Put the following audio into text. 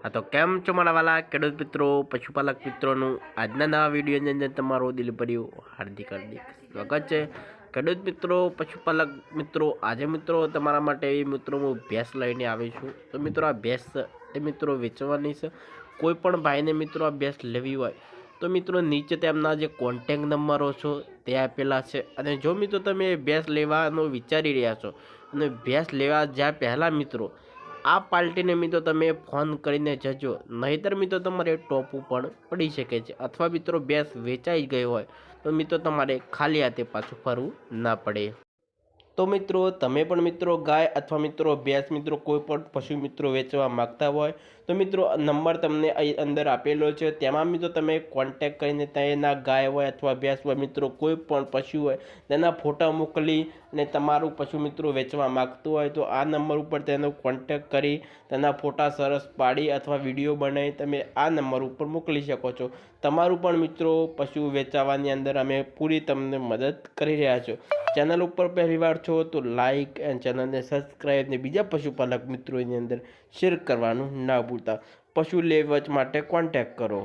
हाँ तो केम छो मारा वाला खेडूत मित्रों पशुपालक मित्रों आजना नवा विडियोनी अंदर तमारो दिलभर्યું हार्दिक स्वागत है। ખેડૂત મિત્રો પશુપાલક મિત્રો આજે મિત્રો તમારા માટે એવી મિત્રો હું ભેંસ લઈને આવી છું। તો મિત્રો આ ભેંસ એ મિત્રો વેચવાની છે। કોઈ પણ ભાઈને મિત્રો આ ભેંસ લેવી હોય તો મિત્રો નીચે તેમના જે કોન્ટેક્ટ નંબરો છો તે આપેલા છે। અને જો મિત્રો તમે ભેંસ લેવાનો વિચારી રહ્યા છો અને ભેંસ લેવા જ્યાં પહેલાં મિત્રો આ પાર્ટીને મિત્રો તમે ફોન કરીને જજો, નહીંતર મિત્રો તમારે ટોપું પણ પડી શકે છે અથવા મિત્રો ભેંસ વેચાઈ ગઈ હોય તો મિત્રો તમારે ખાલી હાથે પાછું ફરવું ના પડે। તો મિત્રો તમે પણ મિત્રો ગાય અથવા મિત્રો ભેંસ મિત્રો કોઈ પણ પશુ મિત્રો વેચવા માગતા હોય તો મિત્રો નંબર તમને અહીં અંદર આપેલો છે, તેમાં મિત્રો તમે કોન્ટેક્ટ કરીને તેના ગાય હોય અથવા ભેંસ હોય મિત્રો કોઈ પણ પશુ હોય તેના ફોટા મોકલી અને તમારું પશુ મિત્રો વેચવા માગતું હોય તો આ નંબર ઉપર તેનો કોન્ટેક્ટ કરી તેના ફોટા સરસ પાડી અથવા વિડીયો બનાવી તમે આ નંબર ઉપર મોકલી શકો છો। તમારું પણ મિત્રો પશુ વેચાવાની અંદર અમે પૂરી તમને મદદ કરી રહ્યા છો। ચેનલ ઉપર પહેલી વાર છો તો લાઇક એન્ડ ચેનલને સબસ્ક્રાઈબ ને બીજા પશુપાલક મિત્રોની અંદર શેર કરવાનું ના ભૂલતા। પશુ લેવચ માટે કોન્ટેક્ટ કરો।